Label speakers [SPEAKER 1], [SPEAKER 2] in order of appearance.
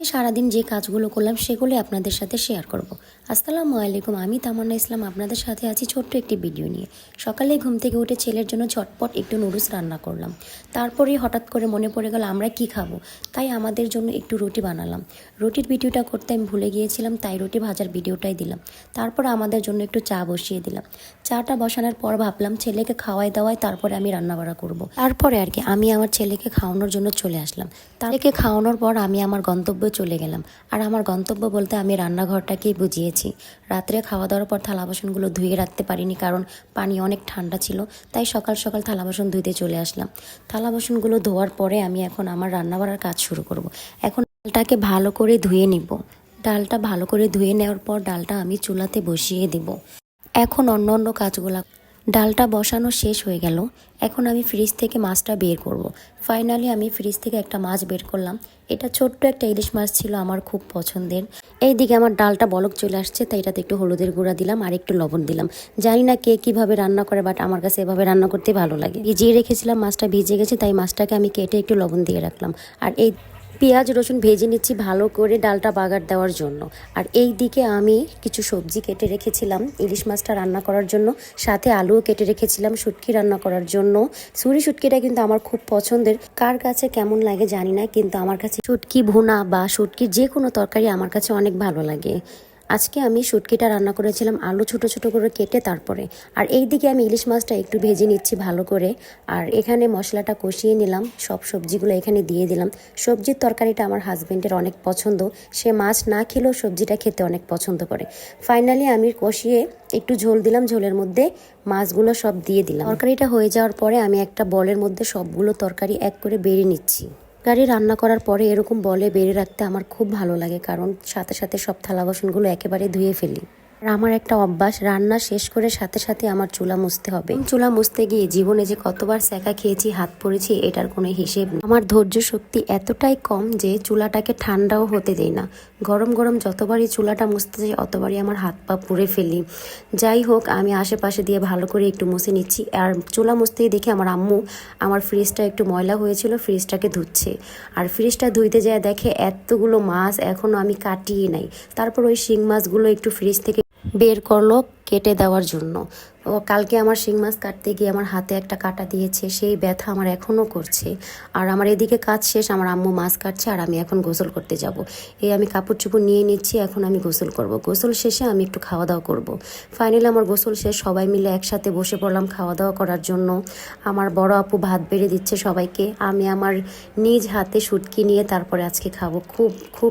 [SPEAKER 1] সারাদিন যে কাজগুলো করলাম সেগুলি আপনাদের সাথে শেয়ার করব। আসসালামু আলাইকুম, আমি তামান্না ইসলাম আপনাদের সাথে আছি ছোট্ট একটি ভিডিও নিয়ে। সকালে ঘুম থেকে উঠে ছেলের জন্য ঝটপট একটু নুডলস রান্না করলাম। তারপরে হঠাৎ করে মনে পড়ে গেল আমরা কি খাবো, তাই আমাদের জন্য একটু রুটি বানালাম। রুটির ভিডিওটা করতে আমি ভুলে গিয়েছিলাম, তাই রুটি ভাজার ভিডিওটাই দিলাম। তারপর আমাদের জন্য একটু চা বসিয়ে দিলাম। চাটা বসানোর পর ভাবলাম ছেলেকে খাওয়াই দাওয়াই তারপরে আমি রান্নাবাড়া করব। তারপরে আর কি আমি আমার ছেলেকে খাওয়ানোর জন্য চলে আসলাম। তাদেরকে খাওয়ানোর পর আমি আমার গন্তব্যে চলে গেলাম। আর আমার গন্তব্য বলতে আমি রান্নাঘরটাকেই বুঝিয়েছি। রাত্রে খাওয়া দাওয়ার পর থালা বাসনগুলো ধুয়ে রাখতে পারিনি, কারণ পানি অনেক ঠান্ডা ছিল, তাই সকাল সকাল থালা বাসন ধুইতে চলে আসলাম। থালা বাসনগুলো ধোয়ার পরে আমি এখন আমার রান্নাবাড়ার কাজ শুরু করব। এখন ডালটাকে ভালো করে ধুয়ে নিব। ডালটা ভালো করে ধুয়ে নেওয়ার পর ডালটা আমি চুলাতে বসিয়ে দিব। এখন অন্য কাজগুলো ডালটা বসানো শেষ হয়ে গেল। এখন আমি ফ্রিজ থেকে মাছটা বের করব। ফাইনালি আমি ফ্রিজ থেকে একটা মাছ বের করলাম। এটা ছোট্ট একটা ইলিশ মাছ ছিল, আমার খুব পছন্দের। এইদিকে আমার ডালটা বলক চলে আসছে, তাই এটাতে একটু হলুদের গুঁড়া দিলাম আর একটু লবণ দিলাম। জানি না কে কিভাবে রান্না করে, বাট আমার কাছে এভাবে রান্না করতে ভালো লাগে। ভিজিয়ে রেখেছিলাম, মাছটা ভিজে গেছে, তাই মাছটাকে আমি কেটে একটু লবণ দিয়ে রাখলাম। আর এই পেঁয়াজ রসুন ভেজে নিচ্ছি ভালো করে ডালটা বাগার দেওয়ার জন্য। আর এই দিকে আমি কিছু সবজি কেটে রেখেছিলাম ইলিশ মাছটা রান্না করার জন্য, সাথে আলুও কেটে রেখেছিলাম শুটকি রান্না করার জন্য। ছুরি শুটকিটা কিন্তু আমার খুব পছন্দের, কার কাছে কেমন লাগে জানি না, কিন্তু আমার কাছে শুটকি ভুনা বা শুটকির যে কোনো তরকারি আমার কাছে অনেক ভালো লাগে। আজকে আমি শুটকিটা রান্না করেছিলাম আলু ছোট ছোট করে কেটে তারপরে। আর এই দিকে আমি ইলিশ মাছটা একটু ভেজে নিচ্ছি ভালো করে। আর এখানে মশলাটা কষিয়ে নিলাম, সব সবজিগুলো এখানে দিয়ে দিলাম। সবজির তরকারিটা আমার হাজবেন্ডের অনেক পছন্দ, সে মাছ না খেলেও সবজিটা খেতে অনেক পছন্দ করে। ফাইনালি আমি কষিয়ে একটু ঝোল দিলাম, ঝোলের মধ্যে মাছগুলো সব দিয়ে দিলাম। তরকারিটা হয়ে যাওয়ার পরে আমি একটা বলের মধ্যে সবগুলো তরকারি এক করে বেড়ে নিচ্ছি। তরকারি রান্না করার পরে এরকম বলে বেড়ে রাখতে আমার খুব ভালো লাগে, কারণ সাথে সাথে সব থালা বাসনগুলো একেবারে ধুয়ে ফেলি। আর আমার একটা অভ্যাস, রান্না শেষ করে সাথে সাথে আমার চুলা মুছতে হবে। চুলা মুছতে গিয়ে জীবনে যে কতবার সেকা খেয়েছি, হাত পড়েছি, এটার কোনো হিসেব নেই। আমার ধৈর্য শক্তি এতটাই কম যে চুলাটাকে ঠান্ডাও হতে দেই না। গরম গরম যতবারই চুলাটা মুছতে যাই অতবারই আমার হাত পা পুড়ে ফেলি। যাই হোক, আমি আশেপাশে দিয়ে ভালো করে একটু মুছে নিচ্ছি। আর চুলা মুছতেই দেখি আমার আম্মু আমার ফ্রিজটা একটু ময়লা হয়েছিল, ফ্রিজটাকে ধুচ্ছে। আর ফ্রিজটা ধুইতে যায় দেখে এতগুলো মাছ এখনও আমি কাটিয়ে নাই। তারপর ওই শিং মাছগুলো একটু ফ্রিজ থেকে বের করলো কেটে দেওয়ার জন্য। ও কালকে আমার শিং মাছ কাটতে গিয়ে আমার হাতে একটা কাটা দিয়েছে, সেই ব্যথা আমার এখনও করছে। আর আমার এদিকে কাজ শেষ, আমার আম্মু মাছ কাটছে আর আমি এখন গোসল করতে যাব। এই আমি কাপড় চোপড় নিয়ে নিচ্ছি, এখন আমি গোসল করব। গোসল শেষে আমি একটু খাওয়া দাওয়া করব। ফাইনালি আমার গোসল শেষ, সবাই মিলে একসাথে বসে পড়লাম খাওয়া দাওয়া করার জন্য। আমার বড় আপু ভাত বেড়ে দিচ্ছে সবাইকে, আমি আমার নিজ হাতে শুটকি নিয়ে তারপরে আজকে খাবো। খুব খুব